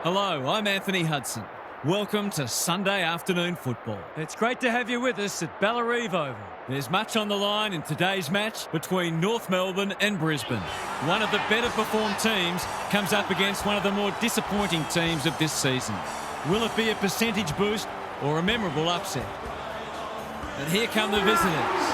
Hello, I'm Anthony Hudson. Welcome to Sunday afternoon football. It's great to have you with us at Ballareve Oval. There's much on the line in today's match between North Melbourne and Brisbane. One of the better performed teams comes up against one of the more disappointing teams of this season. Will it be a percentage boost or a memorable upset? And here come the visitors.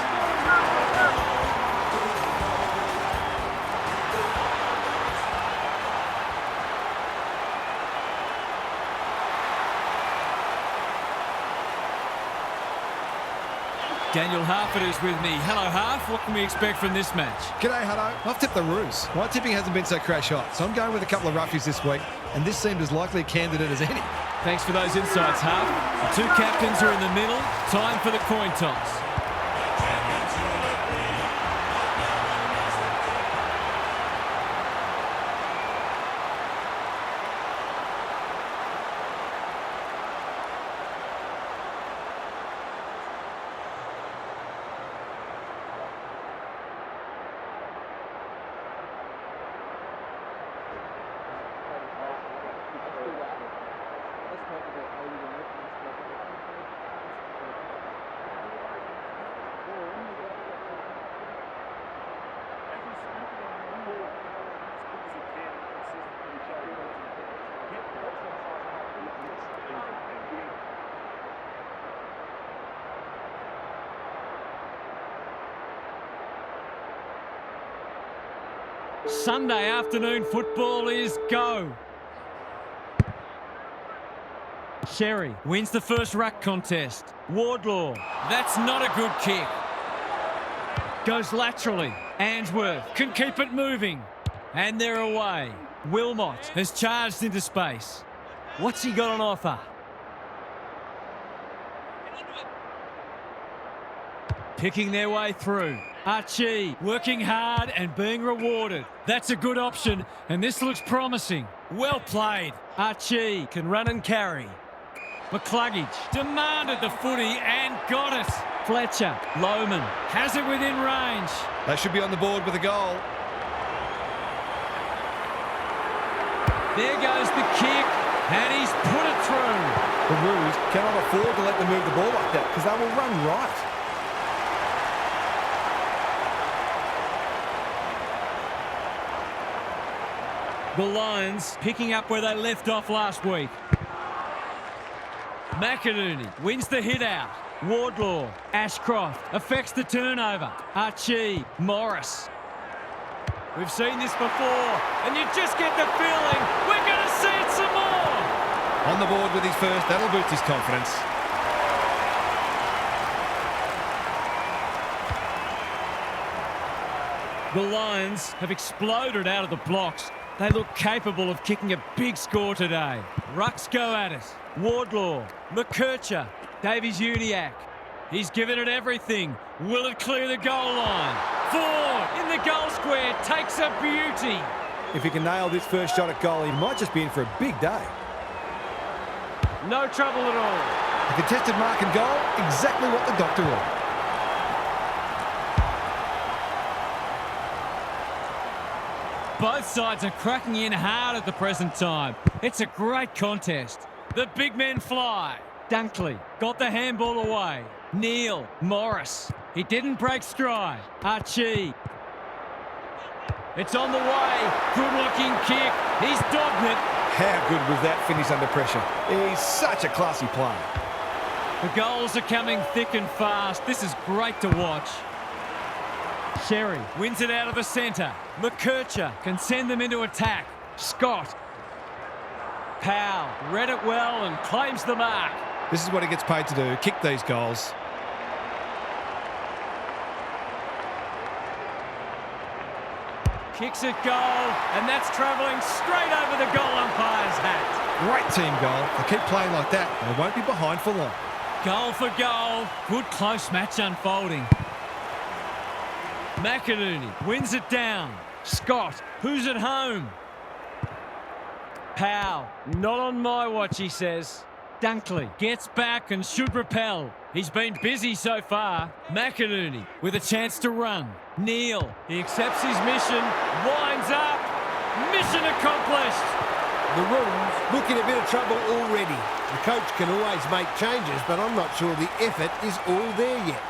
Daniel Harford is with me. Hello, Harf. What can we expect from this match? G'day, Hutto. I've tipped the Roos. My tipping hasn't been so crash hot, so I'm going with a couple of roughies this week, and this seemed as likely a candidate as any. Thanks for those insights, Harf. The two captains are in the middle. Time for the coin toss. Sunday afternoon football is go. Sherry wins the first ruck contest. Wardlaw, that's not a good kick. Goes laterally. Answorth can keep it moving. And they're away. Wilmot has charged into space. What's he got on offer? Picking their way through. Archie working hard and being rewarded. That's a good option, and this looks promising. Well played. Archie can run and carry. McCluggage demanded the footy and got it. Fletcher, Lohman has it within range. They should be on the board with a goal. There goes the kick, and he's put it through. The Roos cannot afford to let them move the ball like that because they will run right. The Lions picking up where they left off last week. McInerney wins the hit out. Wardlaw, Ashcroft affects the turnover. Archie, Morris. We've seen this before, and you just get the feeling we're going to see it some more. On the board with his first, that'll boost his confidence. The Lions have exploded out of the blocks. They look capable of kicking a big score today. Rucks go at it. Wardlaw, McKercher, Davies-Uniacke. He's given it everything. Will it clear the goal line? Ford in the goal square takes a beauty. If he can nail this first shot at goal, he might just be in for a big day. No trouble at all. A contested mark and goal, exactly what the doctor wanted. Both sides are cracking in hard at the present time. It's a great contest. The big men fly. Dunkley got the handball away. Neal, Morris. He didn't break stride. Archie. It's on the way. Good-looking kick. He's dogged it. How good was that finish under pressure? He's such a classy player. The goals are coming thick and fast. This is great to watch. Sherry wins it out of the centre. McKercher can send them into attack. Scott. Powell read it well and claims the mark. This is what he gets paid to do, kick these goals. Kicks it goal, and that's travelling straight over the goal umpire's hat. Great team goal. They keep playing like that, and they won't be behind for long. Goal for goal. Good close match unfolding. McInerney wins it down. Scott, who's at home? Powell, not on my watch, he says. Dunkley gets back and should repel. He's been busy so far. McInerney with a chance to run. Neal, he accepts his mission, winds up. Mission accomplished. The Roos look in a bit of trouble already. The coach can always make changes, but I'm not sure the effort is all there yet.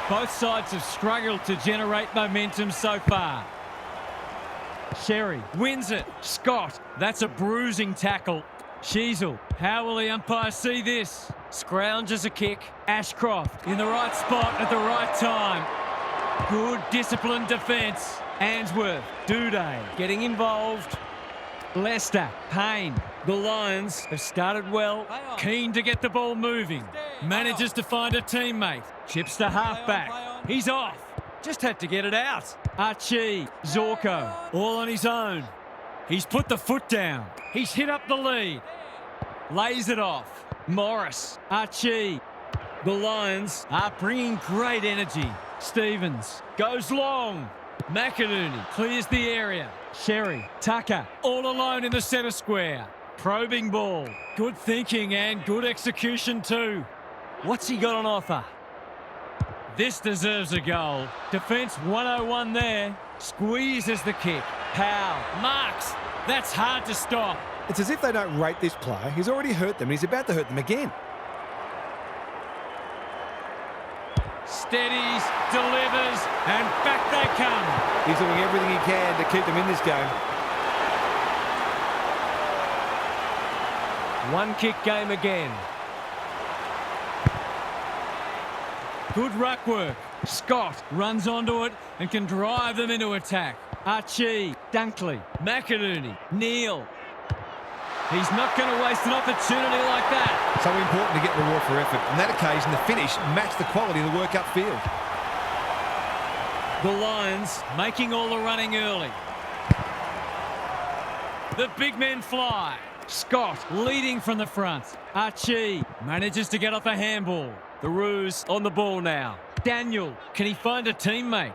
Both sides have struggled to generate momentum so far. Sherry wins it. Scott, that's a bruising tackle. Sheasel, how will the umpire see this? Scrounges a kick. Ashcroft in the right spot at the right time. Good disciplined defence. Answorth, Duday getting involved. Lester, Payne. The Lions have started well, keen to get the ball moving. Manages to find a teammate. Chips to halfback. He's off. Just had to get it out. Archie, Zorko, all on his own. He's put the foot down. He's hit up the lead. Lays it off. Morris, Archie. The Lions are bringing great energy. Stevens goes long. McInerney clears the area. Sherry, Tucker, all alone in the centre square. Probing ball. Good thinking and good execution too. What's he got on offer? This deserves a goal. Defence 101 there. Squeezes the kick. Powell marks. That's hard to stop. It's as if they don't rate this player. He's already hurt them and he's about to hurt them again. Steadies, delivers, and back they come. He's doing everything he can to keep them in this game. One kick game again. Good ruck work. Scott runs onto it and can drive them into attack. Archie, Dunkley, McInerney, Neal. He's not going to waste an opportunity like that. So important to get reward for effort. On that occasion, the finish matched the quality of the work upfield. The Lions making all the running early. The big men fly. Scott leading from the front. Archie manages to get off a handball. The Roos on the ball now. Daniel, can he find a teammate?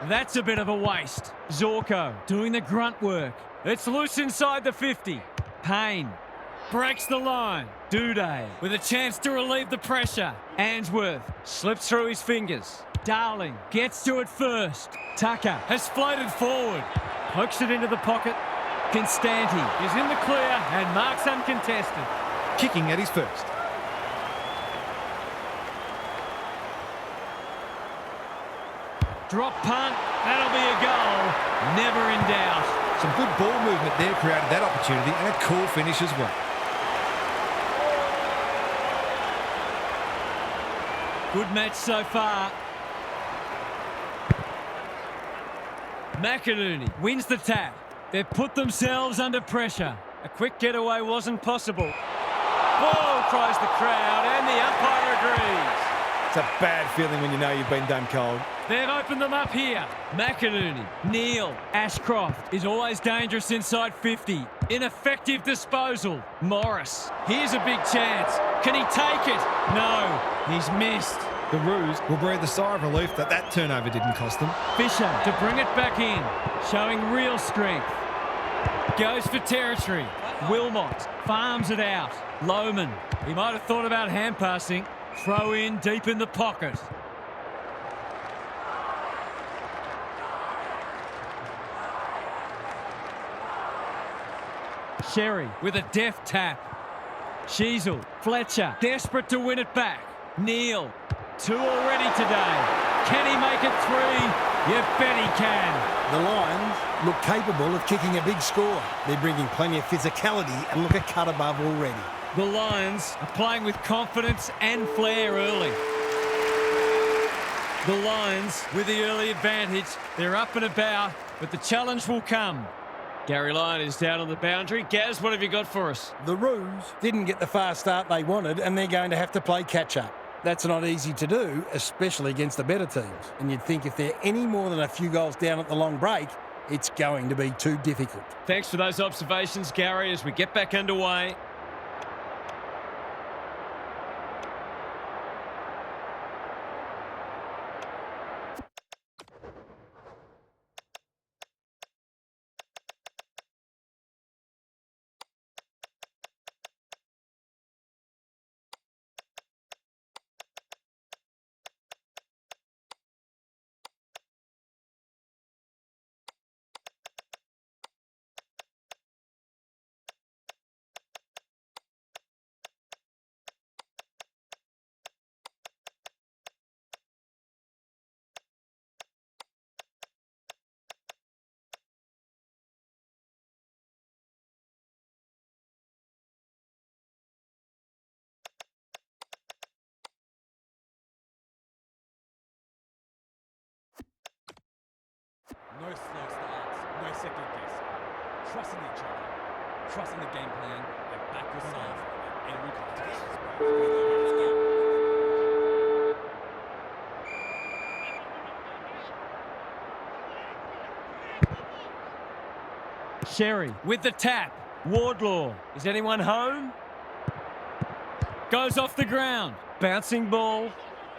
That's a bit of a waste. Zorko doing the grunt work. It's loose inside the 50. Payne breaks the line. Duday with a chance to relieve the pressure. Answorth slips through his fingers. Darling gets to it first. Tucker has floated forward. Pokes it into the pocket. Constanti is in the clear and marks uncontested. Kicking at his first. Drop punt. That'll be a goal. Never in doubt. Some good ball movement there created that opportunity and a cool finish as well. Good match so far. McInerney wins the tap. They've put themselves under pressure. A quick getaway wasn't possible. Ball, cries the crowd, and the umpire agrees. It's a bad feeling when you know you've been done cold. They've opened them up here. McInerney, Neal, Ashcroft is always dangerous inside 50. Ineffective disposal. Morris, here's a big chance. Can he take it? No, he's missed. The Roos will breathe a sigh of relief that that turnover didn't cost them. Fisher to bring it back in, showing real strength. Goes for territory. Wilmot farms it out. Lohman, he might have thought about hand passing. Throw in deep in the pocket. Sherry with a deft tap. Sheasel, Fletcher, desperate to win it back. Neal, 2 already today. Can he make it 3? You bet he can. The Lions look capable of kicking a big score. They're bringing plenty of physicality and look a cut above already. The Lions are playing with confidence and flair early. The Lions with the early advantage. They're up and about, but the challenge will come. Gary Lyon is down on the boundary. Gaz, what have you got for us? The Roos didn't get the fast start they wanted, and they're going to have to play catch-up. That's not easy to do, especially against the better teams. And you'd think if they're any more than a few goals down at the long break, it's going to be too difficult. Thanks for those observations, Gary, as we get back underway. second guessing. Trusting each other, trusting the game plan, and back yourself in every contest. Sherry with the tap. Wardlaw. Is anyone home? Goes off the ground. Bouncing ball.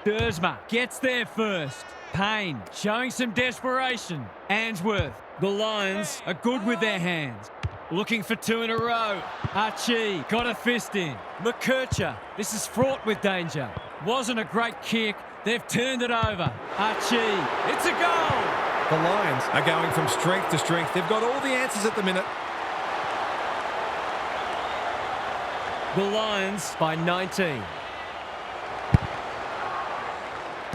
Dersma gets there first. Payne showing some desperation. Answorth. The Lions are good with their hands. Looking for two in a row. Archie got a fist in. McKercher. This is fraught with danger. Wasn't a great kick. They've turned it over. Archie. It's a goal. The Lions are going from strength to strength. They've got all the answers at the minute. The Lions by 19.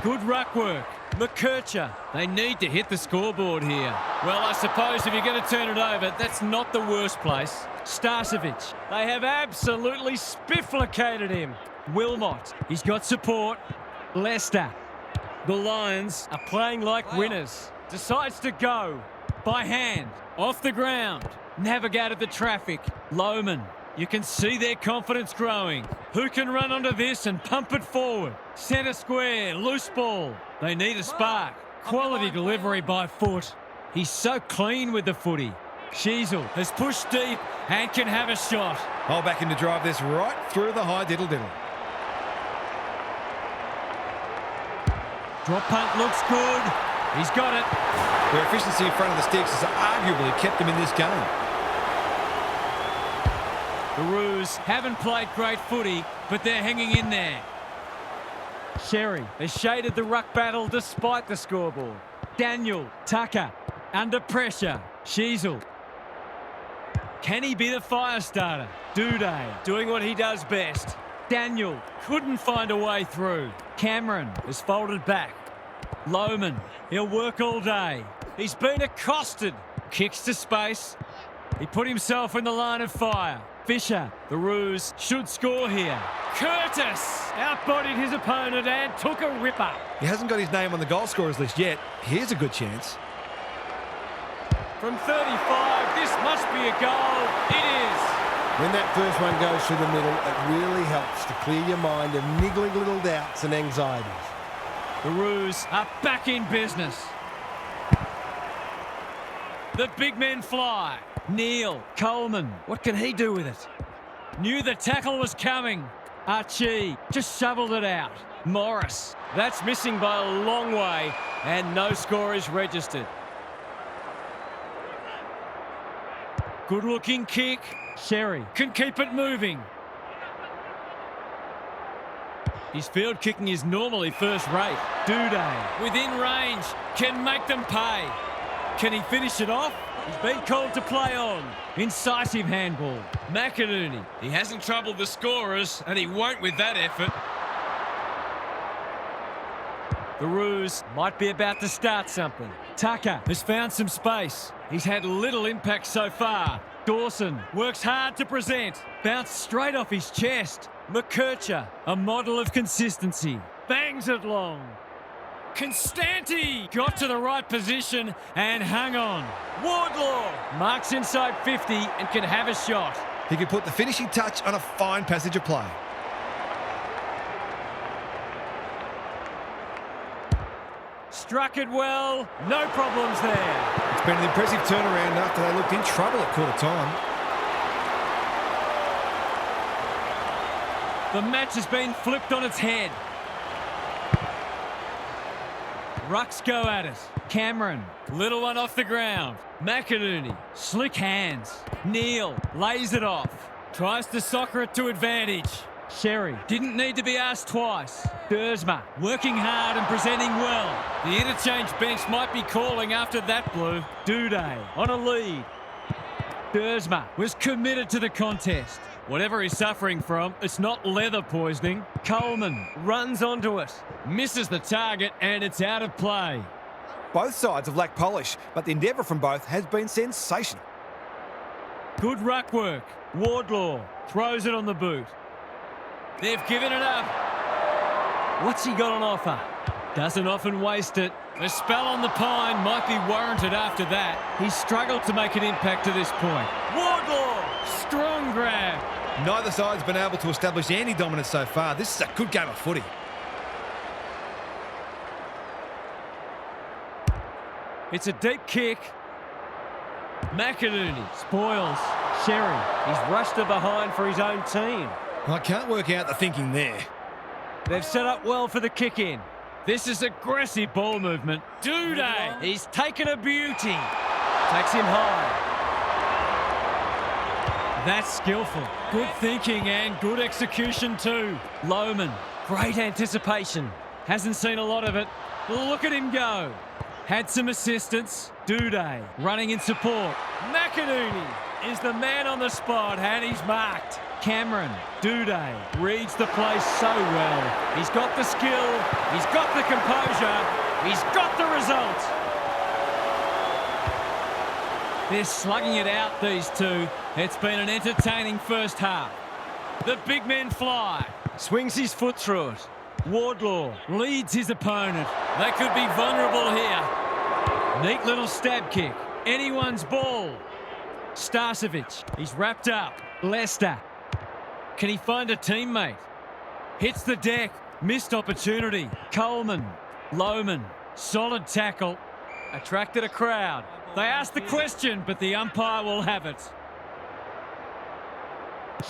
Good ruck work. McKercher. They need to hit the scoreboard here. Well, I suppose if you're going to turn it over, that's not the worst place. Starcevic. They have absolutely spifflicated him. Wilmot. He's got support. Leicester. The Lions are playing like winners. Decides to go. By hand. Off the ground. Navigated the traffic. Lohman. You can see their confidence growing. Who can run onto this and pump it forward? Centre square, loose ball. They need a spark. Quality delivery by foot. He's so clean with the footy. Sheasel has pushed deep and can have a shot. I'll back him to drive this right through the high diddle-diddle. Drop punt looks good. He's got it. Their efficiency in front of the sticks has arguably kept them in this game. The Roos haven't played great footy, but they're hanging in there. Sherry has shaded the ruck battle despite the scoreboard. Daniel, Tucker, under pressure. Sheasel. Can he be the fire starter? Duday doing what he does best. Daniel couldn't find a way through. Cameron is folded back. Lohman, he'll work all day. He's been accosted. Kicks to space. He put himself in the line of fire. Fisher, the Roos, should score here. Curtis outbodied his opponent and took a ripper. He hasn't got his name on the goal scorers list yet. Here's a good chance. From 35, this must be a goal. It is. When that first one goes through the middle, it really helps to clear your mind of niggling little doubts and anxieties. The Roos are back in business. The big men fly. Neil, Coleman, what can he do with it? Knew the tackle was coming. Archie just shoveled it out. Morris, that's missing by a long way, and no score is registered. Good looking kick. Sherry can keep it moving. His field kicking is normally first rate. Duday, within range, can make them pay. Can he finish it off? He's been called to play on. Incisive handball. McInerney. He hasn't troubled the scorers, and he won't with that effort. The Roos might be about to start something. Tucker has found some space. He's had little impact so far. Dawson works hard to present. Bounced straight off his chest. McKercher, a model of consistency. Bangs it long. Constanti got to the right position and hung on. Wardlaw marks inside 50 and can have a shot. He could put the finishing touch on a fine passage of play. Struck it well, no problems there. It's been an impressive turnaround after they looked in trouble at quarter time. The match has been flipped on its head. Rucks go at it. Cameron, little one off the ground. McInerney, slick hands. Neil lays it off. Tries to soccer it to advantage. Sherry didn't need to be asked twice. Dersma working hard and presenting well. The interchange bench might be calling after that blue. Duday on a lead. Dersma was committed to the contest. Whatever he's suffering from, it's not leather poisoning. Coleman runs onto it. Misses the target and it's out of play. Both sides have lacked polish, but the endeavour from both has been sensational. Good ruck work. Wardlaw throws it on the boot. They've given it up. What's he got on offer? Doesn't often waste it. The spell on the pine might be warranted after that. He's struggled to make an impact to this point. Wardlaw, strong grab. Neither side's been able to establish any dominance so far. This is a good game of footy. It's a deep kick. McInerney. Spoils. Sherry. He's rushed to behind for his own team. I can't work out the thinking there. They've set up well for the kick-in. This is aggressive ball movement. Duday. He's taken a beauty. Takes him high. That's skillful. Good thinking and good execution too. Lohman. Great anticipation. Hasn't seen a lot of it. Look at him go. Had some assistance. Duday running in support. McInerney is the man on the spot and he's marked. Cameron. Duday reads the place so well. He's got the skill. He's got the composure. He's got the result. They're slugging it out, these two. It's been an entertaining first half. The big men fly. Swings his foot through it. Wardlaw leads his opponent. They could be vulnerable here. Neat little stab kick. Anyone's ball. Starcevic. He's wrapped up. Lester. Can he find a teammate? Hits the deck. Missed opportunity. Coleman. Lohman. Solid tackle. Attracted a crowd. They asked the question, but the umpire will have it.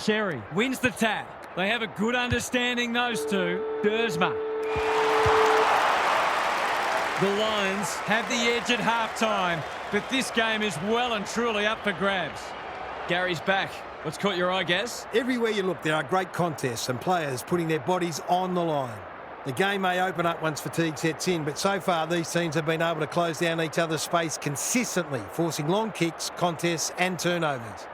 Sherry wins the tap. They have a good understanding, those two. Dersma. The Lions have the edge at half-time, but this game is well and truly up for grabs. Gary's back. What's caught your eye, Gaz? Everywhere you look, there are great contests and players putting their bodies on the line. The game may open up once fatigue sets in, but so far these teams have been able to close down each other's space consistently, forcing long kicks, contests and turnovers.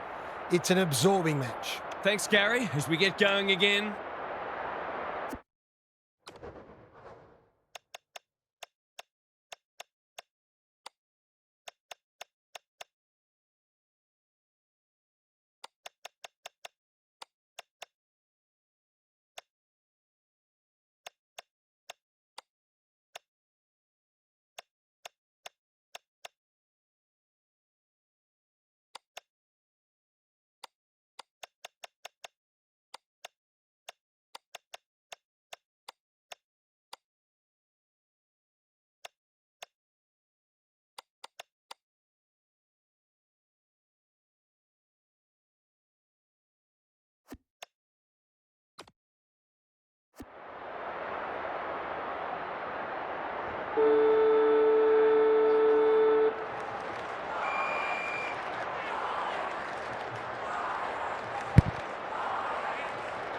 It's an absorbing match. Thanks, Gary, as we get going again.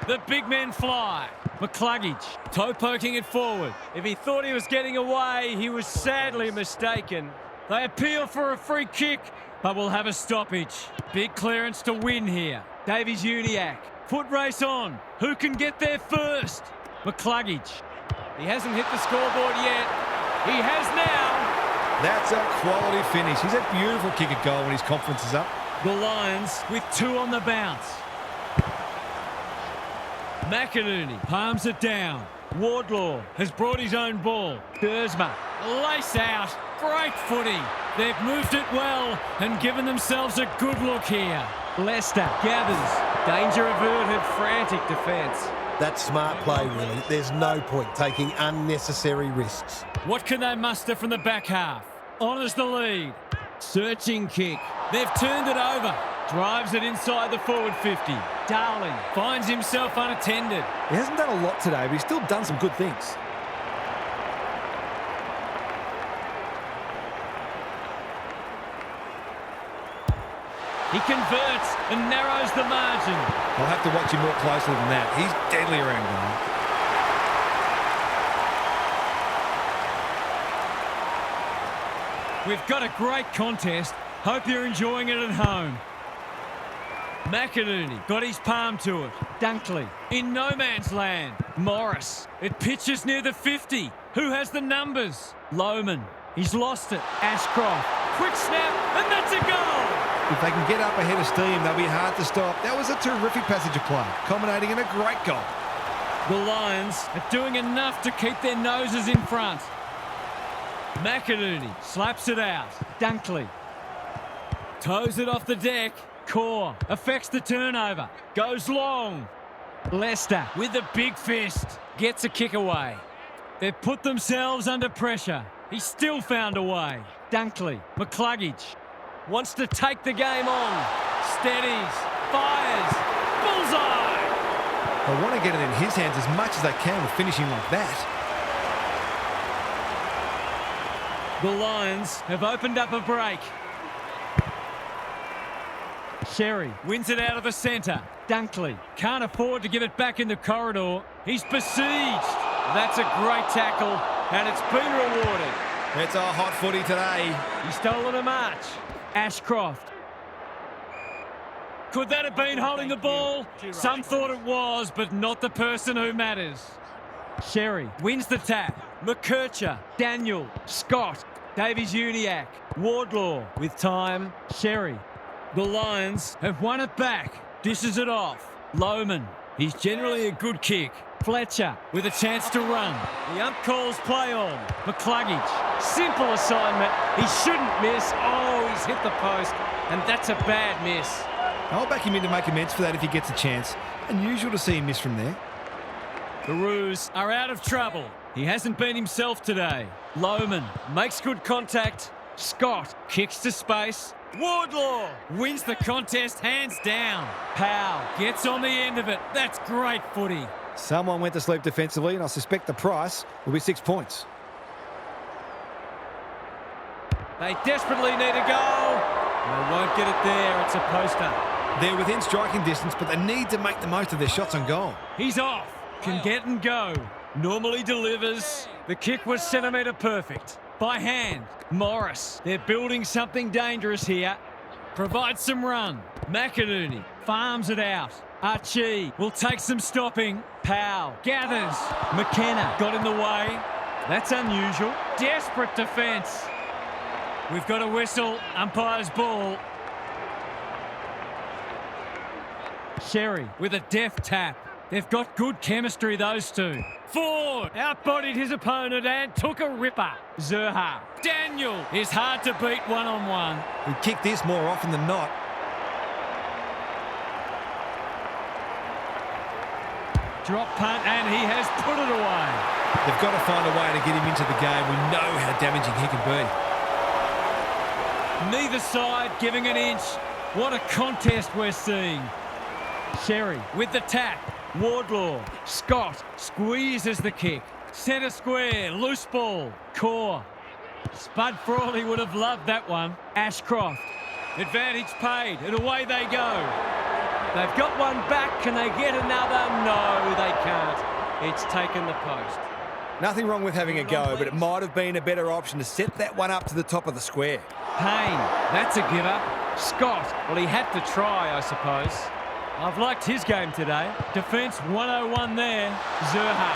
The big men fly. McCluggage, toe poking it forward. If he thought he was getting away, he was sadly mistaken. They appeal for a free kick, but will have a stoppage. Big clearance to win here. Davies Uniacke. Foot race on. Who can get there first? McCluggage. He hasn't hit the scoreboard yet. He has now. That's a quality finish. He's a beautiful kick at goal when his confidence is up. The Lions with two on the bounce. McInerney palms it down. Wardlaw has brought his own ball. Dersma, lace out. Great footy. They've moved it well and given themselves a good look here. Lester gathers. Danger averted, frantic defence. That's smart play, really. There's no point taking unnecessary risks. What can they muster from the back half? Honours the lead. Searching kick. They've turned it over. Drives it inside the forward 50. Darling finds himself unattended. He hasn't done a lot today, but he's still done some good things. He converts and narrows the margin. I'll have to watch him more closely than that. He's deadly around goal. We've got a great contest. Hope you're enjoying it at home. McInerney got his palm to it. Dunkley in no man's land. Morris. It pitches near the 50. Who has the numbers? Lohman. He's lost it. Ashcroft. Quick snap, and that's a goal. If they can get up ahead of steam, they'll be hard to stop. That was a terrific passage of play, culminating in a great goal. The Lions are doing enough to keep their noses in front. McInerney slaps it out. Dunkley toes it off the deck. Core affects the turnover. Goes long. Leicester with the big fist. Gets a kick away. They've put themselves under pressure. He's still found a way. Dunkley, McCluggage wants to take the game on. Steadies, fires, bullseye! They want to get it in his hands as much as they can with finishing like that. The Lions have opened up a break. Sherry wins it out of the centre. Dunkley can't afford to give it back in the corridor. He's besieged. That's a great tackle, and it's been rewarded. It's a hot footy today. He's stolen a march. Ashcroft. Could that have been holding the ball? Some thought it was, but not the person who matters. Sherry wins the tap. McKercher, Daniel, Scott, Davies-Uniacke, Wardlaw with time. Sherry. The Lions have won it back. Dishes it off. Lohman. He's generally a good kick. Fletcher with a chance to run. The ump calls play on. McCluggage. Simple assignment. He shouldn't miss. Oh, he's hit the post. And that's a bad miss. I'll back him in to make amends for that if he gets a chance. Unusual to see him miss from there. The Roos are out of trouble. He hasn't been himself today. Lohman makes good contact. Scott kicks to space. Wardlaw wins the contest hands down. Powell gets on the end of it. That's great footy. Someone went to sleep defensively, and I suspect the price will be 6 points. They desperately need a goal. They won't get it there. It's a poster. They're within striking distance, but they need to make the most of their shots on goal. He's off. Can get and go. Normally delivers. The kick was centimetre perfect. By hand. Morris. They're building something dangerous here. Provides some run. McInerney farms it out. Archie will take some stopping. Powell gathers. McKenna got in the way. That's unusual. Desperate defence. We've got a whistle. Umpire's ball. Sherry with a deft tap. They've got good chemistry, those two. Ford outbodied his opponent and took a ripper. Zerha. Daniel is hard to beat one-on-one. He kicked this more often than not. Drop punt, and he has put it away. They've got to find a way to get him into the game. We know how damaging he can be. Neither side giving an inch. What a contest we're seeing. Sherry with the tap. Wardlaw. Scott squeezes the kick. Centre square. Loose ball. Core. Spud Frawley would have loved that one. Ashcroft. Advantage paid, and away they go. They've got one back. Can they get another? No, they can't. It's taken the post. Nothing wrong with having a go, but it might have been a better option to set that one up to the top of the square. Payne. That's a giver. Scott. Well, he had to try, I suppose. I've liked his game today. Defence 101 there. Zerha.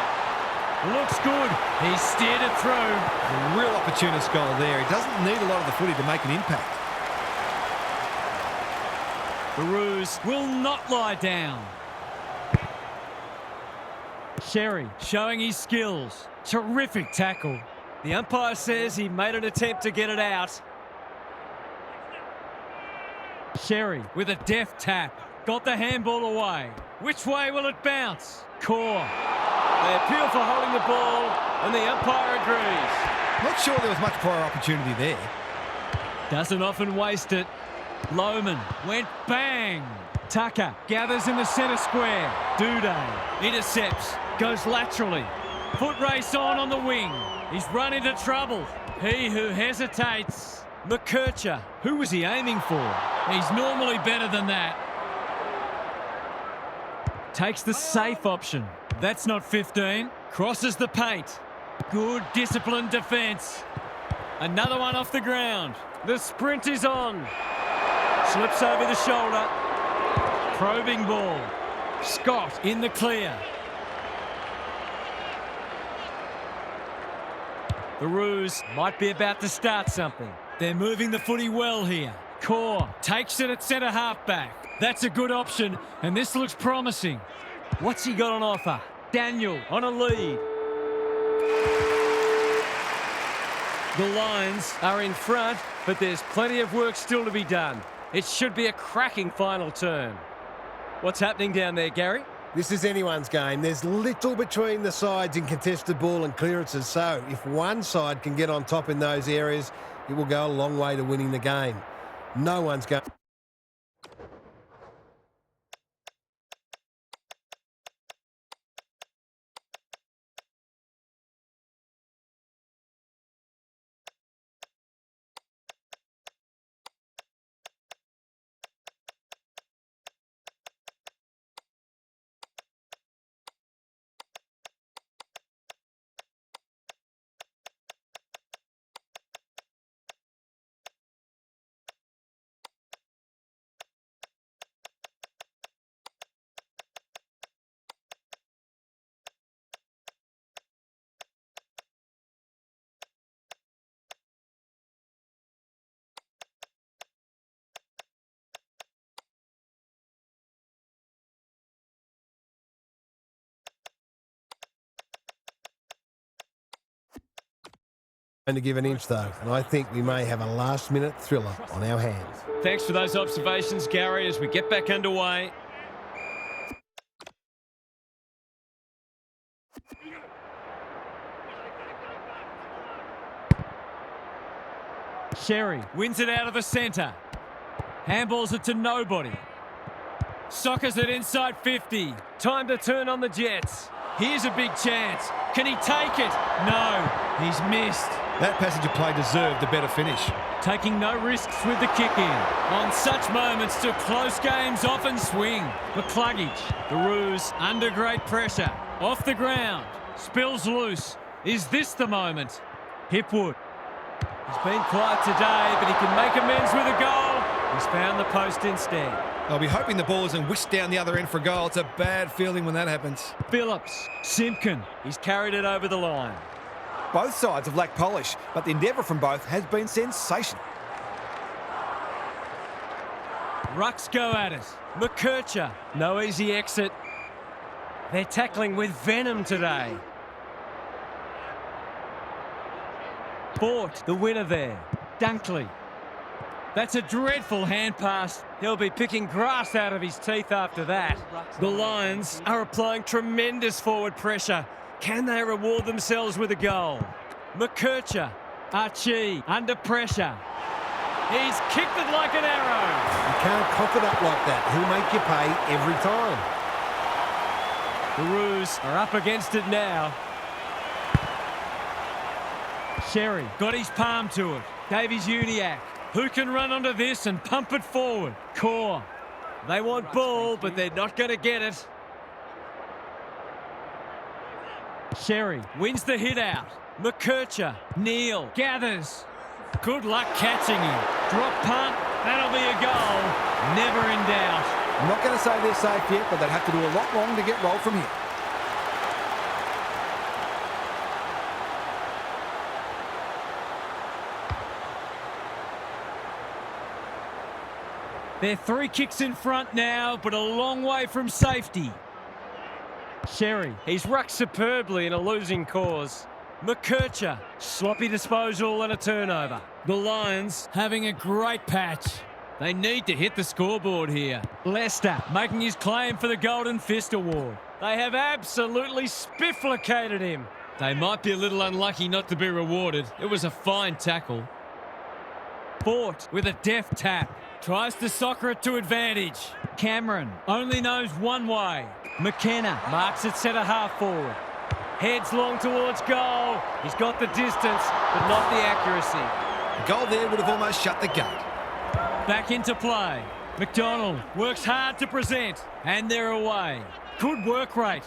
Looks good. He steered it through. A real opportunist goal there. He doesn't need a lot of the footy to make an impact. The Roos will not lie down. Sherry showing his skills. Terrific tackle. The umpire says he made an attempt to get it out. Sherry with a deft tap. Got the handball away. Which way will it bounce? Core. They appeal for holding the ball, and the umpire agrees. Not sure there was much prior opportunity there. Doesn't often waste it. Lohman went bang. Tucker gathers in the centre square. Duday intercepts. Goes laterally. Foot race on the wing. He's run into trouble. He who hesitates. McKercher. Who was he aiming for? He's normally better than that. Takes the safe option. That's not 15. Crosses the paint. Good disciplined defence. Another one off the ground. The sprint is on. Slips over the shoulder. Probing ball. Scott in the clear. The Roos might be about to start something. They're moving the footy well here. Core takes it at centre halfback. That's a good option, and this looks promising. What's he got on offer? Daniel on a lead. The Lions are in front, but there's plenty of work still to be done. It should be a cracking final turn. What's happening down there, Gary? This is anyone's game. There's little between the sides in contested ball and clearances, so if one side can get on top in those areas, it will go a long way to winning the game. No one's going... to give an inch though, and I think we may have a last-minute thriller on our hands. Thanks for those observations, Gary, as we get back underway. Sherry wins it out of the centre. Handballs it to nobody. Soccers it inside 50. Time to turn on the Jets. Here's a big chance. Can he take it? No, he's missed. That passage of play deserved a better finish. Taking no risks with the kick in. On such moments, to close games often swing. McCluggage, the Roos under great pressure. Off the ground, spills loose. Is this the moment? Hipwood. He's been quiet today, but he can make amends with a goal. He's found the post instead. I'll be hoping the ball isn't whisked down the other end for a goal. It's a bad feeling when that happens. Phillips, Simpkin. He's carried it over the line. Both sides have lacked polish, but the endeavour from both has been sensational. Rucks go at it. McKercher. No easy exit. They're tackling with venom today. Fort, the winner there. Dunkley. That's a dreadful hand pass. He'll be picking grass out of his teeth after that. The Lions are applying tremendous forward pressure. Can they reward themselves with a goal? McKercher. Archie under pressure. He's kicked it like an arrow. You can't cough it up like that. He'll make you pay every time. The Roos are up against it now. Sherry got his palm to it. Davies Uniacke. Who can run onto this and pump it forward? Core. They want ball, but they're not going to get it. Sherry wins the hit out. McKercher. Neal gathers. Good luck catching him. Drop punt. That'll be a goal. Never in doubt. I'm not going to say they're safe yet, but they'd have to do a lot wrong to get rolled from here. They're 3 kicks in front now, but a long way from safety. Sherry. He's rucked superbly in a losing cause. McKercher. Sloppy disposal and a turnover. The Lions having a great patch. They need to hit the scoreboard here. Lester making his claim for the Golden Fist Award. They have absolutely spifflicated him. They might be a little unlucky not to be rewarded. It was a fine tackle. Fort with a deft tap. Tries to soccer it to advantage. Cameron only knows one way. McKenna marks it centre half forward. Heads long towards goal. He's got the distance, but not the accuracy. The goal there would have almost shut the gate. Back into play. McDonald works hard to present, and they're away. Good work rate.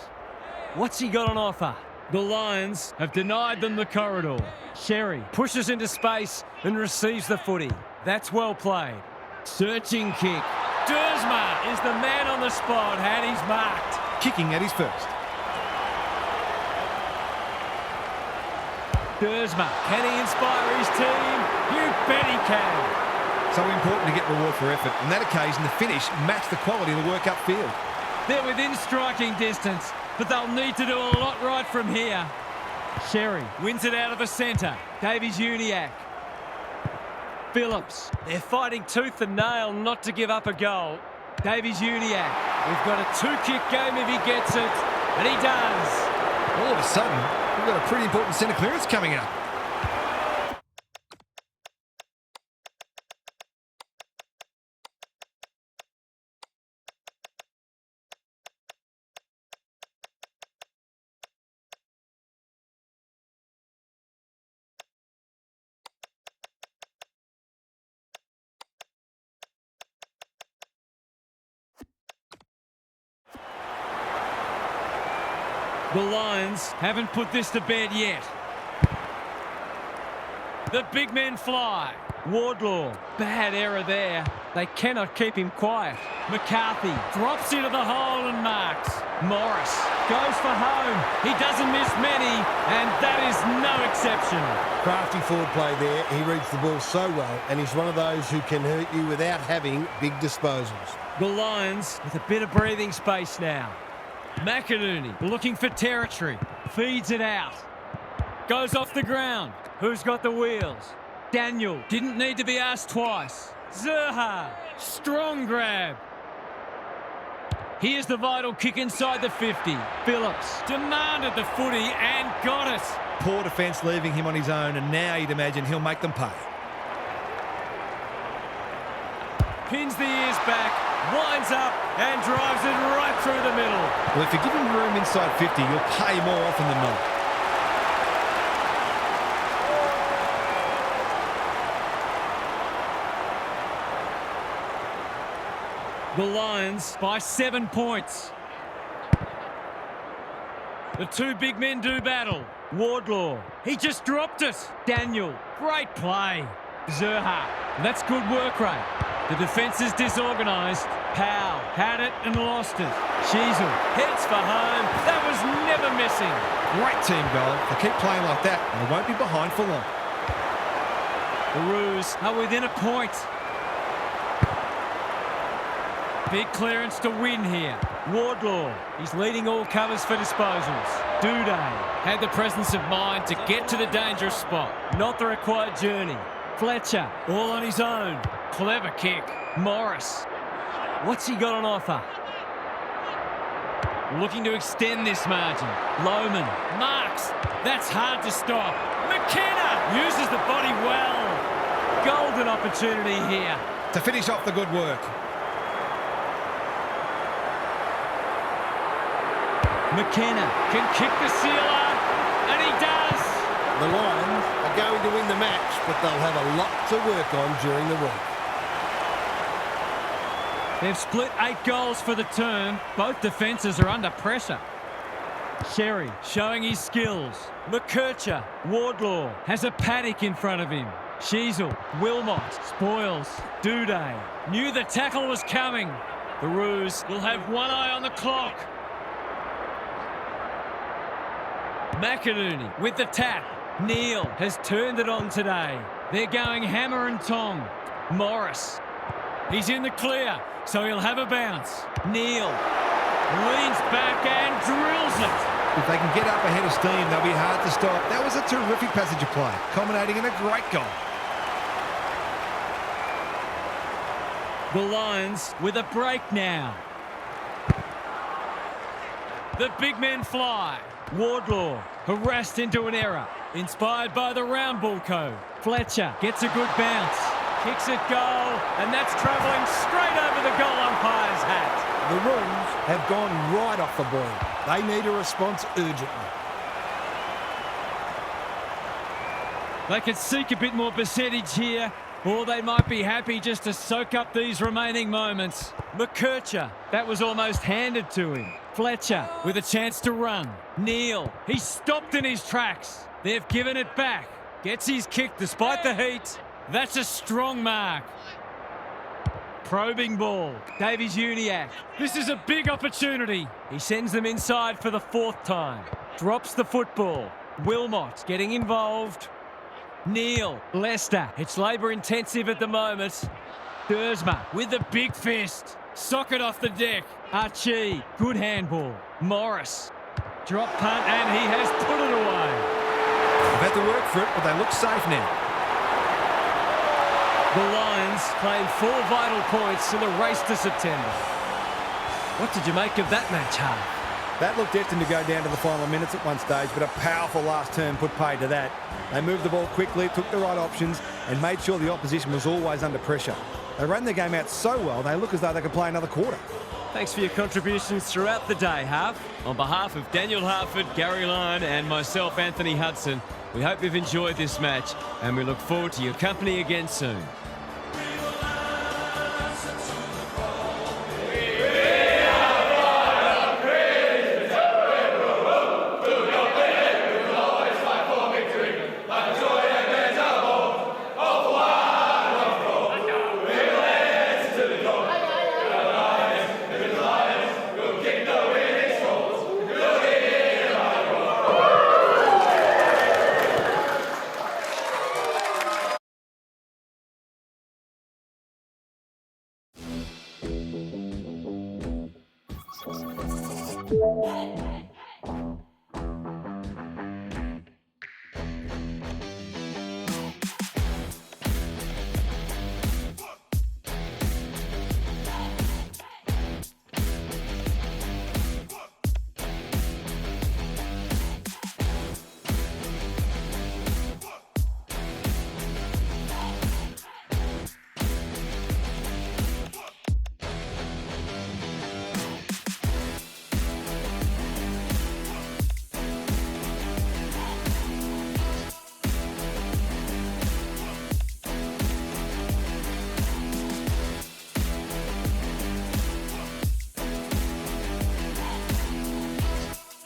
What's he got on offer? The Lions have denied them the corridor. Sherry pushes into space and receives the footy. That's well played. Searching kick. Dersma is the man on the spot, and he's marked. Kicking at his first. Dersma, can he inspire his team? You bet he can. So important to get reward for effort. On that occasion, the finish matched the quality of the work upfield. They're within striking distance, but they'll need to do a lot right from here. Sherry wins it out of the centre. Davies-Uniacke. Phillips. They're fighting tooth and nail not to give up a goal. Davies-Uniacke. We've got a 2-kick game if he gets it. And he does. All of a sudden, we've got a pretty important centre clearance coming up. The Lions haven't put this to bed yet. The big men fly. Wardlaw, bad error there. They cannot keep him quiet. McCarthy drops into the hole and marks. Morris goes for home. He doesn't miss many, and that is no exception. Crafty forward play there. He reads the ball so well, and he's one of those who can hurt you without having big disposals. The Lions with a bit of breathing space now. McInerney looking for territory. Feeds it out. Goes off the ground. Who's got the wheels? Daniel didn't need to be asked twice. Zerha, strong grab. Here's the vital kick inside the 50. Phillips demanded the footy and got it. Poor defence leaving him on his own, and now you'd imagine he'll make them pay. Pins the ears back, winds up and drives it right through the middle. Well, if you give him room inside 50, you'll pay more often than not. The Lions by 7 points. The two big men do battle. Wardlaw, he just dropped it. Daniel, great play. Zerha, that's good work rate. The defence is disorganised. Powell had it and lost it. Sheasel heads for home. That was never missing. Great team goal. They keep playing like that, and they won't be behind for long. The Roos are within a point. Big clearance to win here. Wardlaw, he's leading all covers for disposals. Duday had the presence of mind to get to the dangerous spot, not the required journey. Fletcher, all on his own. Clever kick. Morris, what's he got on offer? Looking to extend this margin. Lohman, marks. That's hard to stop. McKenna uses the body well. Golden opportunity here. To finish off the good work. McKenna can kick the sealer, and he does. The Lions are going to win the match, but they'll have a lot to work on during the week. They've split 8 goals for the term. Both defences are under pressure. Sherry showing his skills. McKercher, Wardlaw has a paddock in front of him. Sheasel, Wilmot, spoils. Duday knew the tackle was coming. The Roos will have one eye on the clock. McInerney with the tap. Neal has turned it on today. They're going hammer and tong. Morris, he's in the clear, so he'll have a bounce. Neal leans back and drills it. If they can get up ahead of steam, they'll be hard to stop. That was a terrific passage of play, culminating in a great goal. The Lions with a break now. The big men fly. Wardlaw harassed into an error. Inspired by the round ball code. Fletcher gets a good bounce. Kicks it goal, and that's travelling straight over the goal umpire's hat. The Roos have gone right off the ball. They need a response urgently. They could seek a bit more percentage here, or they might be happy just to soak up these remaining moments. McKercher, that was almost handed to him. Fletcher with a chance to run. Neal, he's stopped in his tracks. They've given it back. Gets his kick despite the heat. That's a strong mark. Probing ball. Davies-Uniacke. This is a big opportunity. He sends them inside for the 4th time. Drops the football. Wilmot getting involved. Neal. Lester. It's labour intensive at the moment. Dersma with the big fist. Socket off the deck. Archie. Good handball. Morris. Drop punt and he has put it away. They've had to work for it, but they look safe now. The Lions claim 4 vital points in the race to September. What did you make of that match, Harv? That looked destined to go down to the final minutes at one stage, but a powerful last turn put paid to that. They moved the ball quickly, took the right options, and made sure the opposition was always under pressure. They ran the game out so well, they look as though they could play another quarter. Thanks for your contributions throughout the day, Harv. On behalf of Daniel Harford, Gary Lyon and myself, Anthony Hudson, we hope you've enjoyed this match and we look forward to your company again soon.